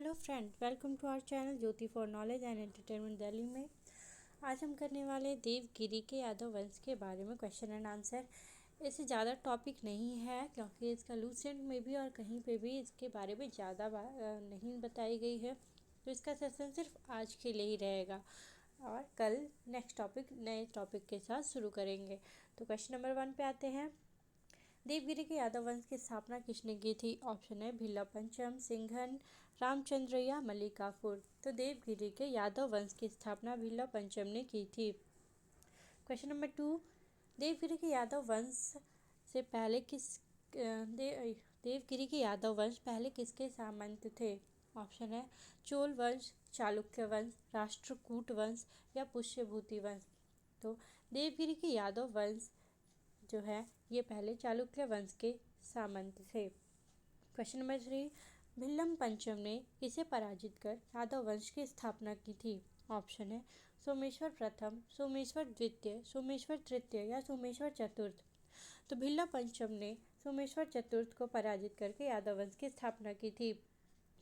Hello friend, welcome to our channel Jyoti for knowledge and entertainment Delhi में। आज हम करने वाले देवगिरी के यादव वंश के बारे में क्वेश्चन एंड आंसर। इससे ज़्यादा टॉपिक नहीं है क्योंकि इसका लूसेंट में भी और कहीं पे भी इसके बारे में ज़्यादा नहीं बताई गई है, तो इसका सेशन सिर्फ आज के लिए ही रहेगा और कल नेक्स्ट टॉपिक नए टॉपिक के साथ शुरू करेंगे। तो क्वेश्चन नंबर 1 पे आते हैं। देवगिरी के यादव वंश की स्थापना किसने की थी? ऑप्शन है भिल्ला पंचम, सिंघन, रामचंद्र या मलिक काफूर। तो देवगिरी के यादव वंश की स्थापना भिल्ला पंचम ने की थी। क्वेश्चन नंबर 2, देवगिरी के यादव वंश से पहले देवगिरी के यादव वंश पहले किसके सामंत थे? ऑप्शन है चोल वंश, चालुक्य वंश, राष्ट्रकूट वंश या पुष्यभूति वंश। तो देवगिरी के यादव वंश जो है ये पहले चालुक्य वंश के सामंत थे। क्वेश्चन नंबर 3, भिल्लम पंचम ने किसे पराजित कर यादव वंश की स्थापना की थी? ऑप्शन है सोमेश्वर प्रथम, सोमेश्वर द्वितीय, सोमेश्वर तृतीय या सोमेश्वर चतुर्थ। तो भिल्ला पंचम ने सोमेश्वर चतुर्थ को पराजित करके यादव वंश की स्थापना की थी।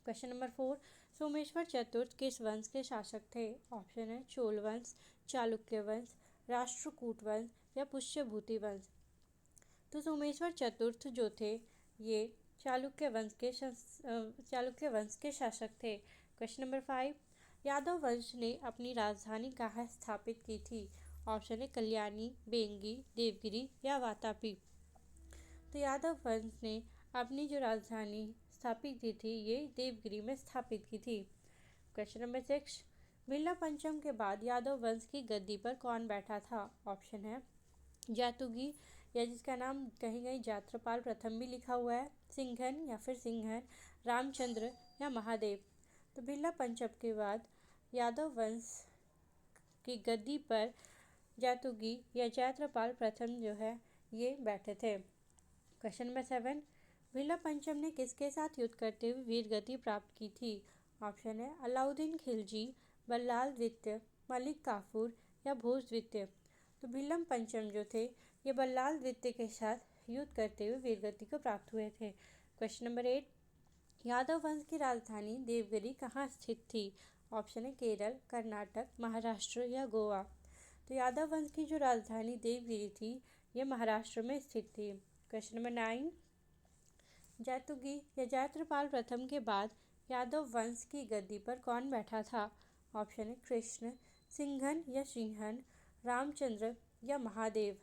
क्वेश्चन नंबर 4, सोमेश्वर चतुर्थ किस वंश के शासक थे? ऑप्शन है चोल वंश, चालुक्य वंश, राष्ट्रकूट वंश या पुष्यभूति वंश। तो सोमेश्वर चतुर्थ जो थे ये चालुक्य वंश के शासक थे। क्वेश्चन नंबर 5, यादव वंश ने अपनी राजधानी कहाँ स्थापित की थी? ऑप्शन है कल्याणी, बेंगी, देवगिरी या वातापी। तो यादव वंश ने अपनी जो राजधानी स्थापित की थी ये देवगिरी में स्थापित की थी। क्वेश्चन नंबर 6, भिल्ला पंचम के बाद यादव वंश की गद्दी पर कौन बैठा था? ऑप्शन है जातुगी या जिसका नाम कहीं कहीं जात्रपाल प्रथम भी लिखा हुआ है, सिंघन या फिर सिंघन, रामचंद्र या महादेव। तो भिल्ला पंचम के बाद यादव वंश की गद्दी पर जातुगी या जात्रपाल प्रथम जो है ये बैठे थे। क्वेश्चन नंबर 7, भिल्ला पंचम ने किसके साथ युद्ध करते हुए वीर गति प्राप्त की थी? ऑप्शन है अलाउद्दीन खिलजी, बल्लाल द्वितीय, मलिक काफूर या भोज द्वितीय। तो भिल्लम पंचम जो थे ये बल्लाल द्वितीय के साथ युद्ध करते हुए वीरगति को प्राप्त हुए थे। क्वेश्चन नंबर 8, यादव वंश की राजधानी देवगिरी कहाँ स्थित थी? ऑप्शन है केरल, कर्नाटक, महाराष्ट्र या गोवा। तो यादव वंश की जो राजधानी देवगिरी थी ये महाराष्ट्र में स्थित थी। क्वेश्चन नंबर 9, जातुगी या जात्रपाल प्रथम के बाद यादव वंश की गद्दी पर कौन बैठा था? ऑप्शन है कृष्ण, सिंघन या सिंहन, रामचंद्र या महादेव।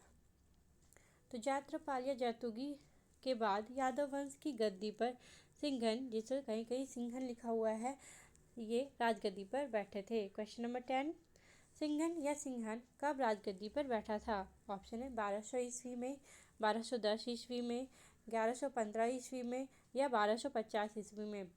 तो जात्रपाल या जातुगी के बाद यादव वंश की गद्दी पर सिंघन, जिसे कहीं कहीं सिंघन लिखा हुआ है, ये राजगद्दी पर बैठे थे। क्वेश्चन नंबर 10, सिंघन या सिंहन कब राजगद्दी पर बैठा था? ऑप्शन है 1200 ईस्वी में, 1210 ईस्वी में, 1115 ईस्वी में या 1250 ईस्वी में।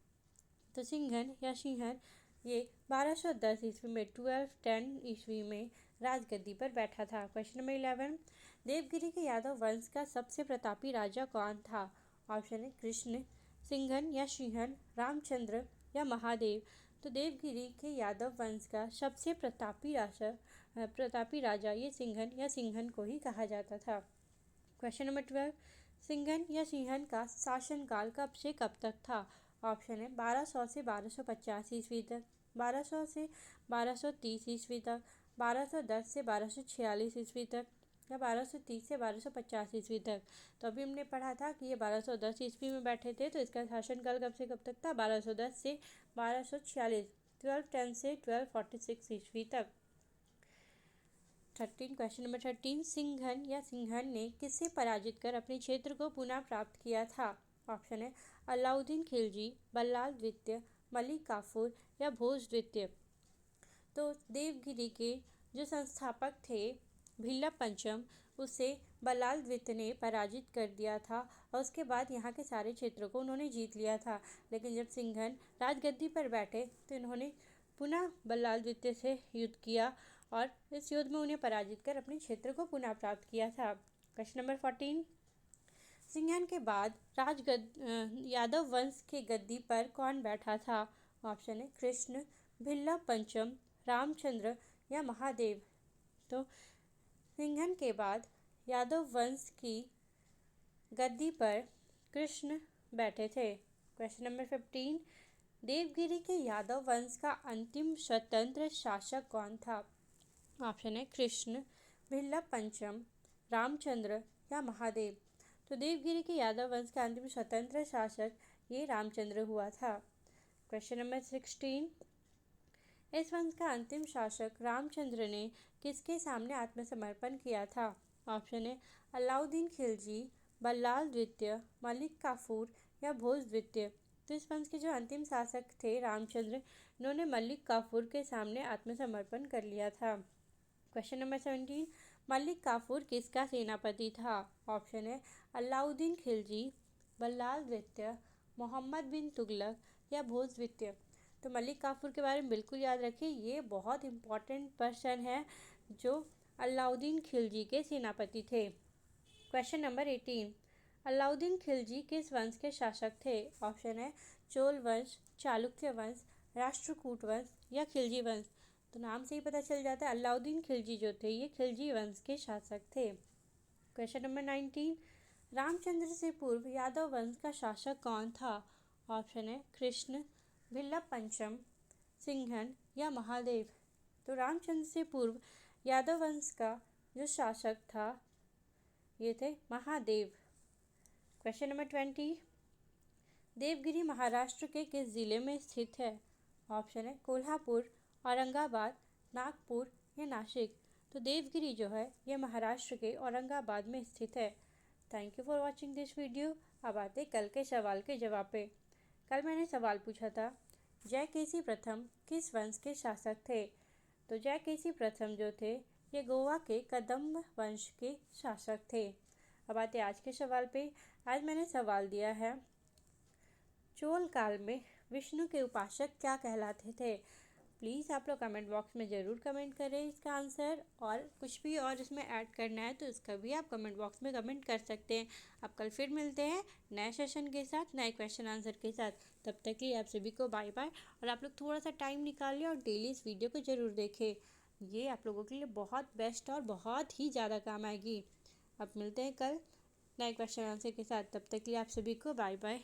तो सिंघन या सिंहन ये 1210 ईस्वी में, 1210 ईस्वी में राजगद्दी पर बैठा था। क्वेश्चन नंबर 11, देवगिरी के यादव वंश का सबसे प्रतापी राजा कौन था? ऑप्शन है कृष्ण, सिंघन या सिंहन, रामचंद्र या महादेव। तो देवगिरी के यादव वंश का सबसे प्रतापी राजा ये सिंघन या सिंहन को ही कहा जाता था। क्वेश्चन नंबर 12, सिंघन या सिंहन का शासनकाल कब से कब तक था? ऑप्शन है 1200 से 1250 ईस्वी तक, 1200 से 1230 ईस्वी तक, 1210 से 1246 ईस्वी तक या 1230 से 1250 ईस्वी तक। तो अभी हमने पढ़ा था कि ये 1210 ईस्वी में बैठे थे, तो इसका शासनकाल कब से कब तक था? 1210 से 1246, 1210 से 1246 ईस्वी तक। 13, क्वेश्चन नंबर 13, सिंघन या सिंहन ने किसे पराजित कर अपने क्षेत्र को पुनः प्राप्त किया था? ऑप्शन है अलाउद्दीन खिलजी, बल्लाल द्वितीय, मलिक काफूर या भोज द्वितीय। तो देवगिरी के जो संस्थापक थे भिल्ला पंचम, उसे बल्लाल द्वितीय ने पराजित कर दिया था और उसके बाद यहाँ के सारे क्षेत्रों को उन्होंने जीत लिया था। लेकिन जब सिंघन राजगद्दी पर बैठे तो इन्होंने पुनः बल्लाल द्वितीय से युद्ध किया और इस युद्ध में उन्हें पराजित कर अपने क्षेत्र को पुनः प्राप्त किया था। क्वेश्चन नंबर 14, सिंघन के बाद यादव वंश के गद्दी पर कौन बैठा था? ऑप्शन है कृष्ण, भिल्ला पंचम, रामचंद्र या महादेव। तो सिंघन के बाद यादव वंश की गद्दी पर कृष्ण बैठे थे। क्वेश्चन नंबर 15, देवगिरी के यादव वंश का अंतिम स्वतंत्र शासक कौन था? ऑप्शन है कृष्ण, वल्लभ पंचम, रामचंद्र या महादेव। तो देवगिरी के यादव वंश का अंतिम स्वतंत्र शासक ये रामचंद्र हुआ था। क्वेश्चन नंबर 16, इस वंश का अंतिम शासक रामचंद्र ने किसके सामने आत्मसमर्पण किया था? ऑप्शन है अलाउद्दीन खिलजी, बल्लाल द्वितीय, मलिक काफूर या भोज द्वितीय। तो इस वंश के जो अंतिम शासक थे रामचंद्र, इन्होंने मलिक काफूर के सामने आत्मसमर्पण कर लिया था। क्वेश्चन नंबर 17, मलिक काफूर किसका सेनापति था? ऑप्शन है अलाउद्दीन खिलजी, बल्लाल द्वितीय, मोहम्मद बिन तुगलक या भोज द्वितीय। तो मलिक काफूर के बारे में बिल्कुल याद रखिए, ये बहुत इम्पॉर्टेंट पर्सन है जो अलाउद्दीन खिलजी के सेनापति थे। क्वेश्चन नंबर 18, अलाउद्दीन खिलजी किस वंश के शासक थे? ऑप्शन है चोल वंश, चालुक्य वंश, राष्ट्रकूट वंश या खिलजी वंश। तो नाम से ही पता चल जाता है अलाउद्दीन खिलजी जो थे ये खिलजी वंश के शासक थे। क्वेश्चन नंबर 19, रामचंद्र से पूर्व यादव वंश का शासक कौन था? ऑप्शन है कृष्ण, वल्लभ पंचम, सिंघन या महादेव। तो रामचंद्र से पूर्व यादव वंश का जो शासक था ये थे महादेव। क्वेश्चन नंबर 20, देवगिरी महाराष्ट्र के किस जिले में स्थित है? ऑप्शन है कोल्हापुर, औरंगाबाद, नागपुर या नासिक। तो देवगिरी जो है ये महाराष्ट्र के औरंगाबाद में स्थित है। Thank you for watching this video. अब आते कल के सवाल के जवाब पे। कल मैंने सवाल पूछा था जयकेसी प्रथम किस वंश के शासक थे? तो जयकेसी प्रथम जो थे ये गोवा के कदम्ब वंश के शासक थे। अब आते आज के सवाल पे। आज मैंने सवाल दिया है चोल काल में विष्णु के उपासक क्या कहलाते थे? प्लीज़ आप लोग कमेंट बॉक्स में ज़रूर कमेंट करें इसका आंसर, और कुछ भी और इसमें ऐड करना है तो इसका भी आप कमेंट बॉक्स में कमेंट कर सकते हैं। अब कल फिर मिलते हैं नए सेशन के साथ, नए क्वेश्चन आंसर के साथ। तब तक के लिए आप सभी को बाय बाय, और आप लोग थोड़ा सा टाइम निकालिए और डेली इस वीडियो को ज़रूर देखें। ये आप लोगों के लिए बहुत बेस्ट और बहुत ही ज़्यादा काम आएगी। अब मिलते हैं कल नए क्वेश्चन आंसर के साथ, तब तक के लिए आप सभी को बाय बाय।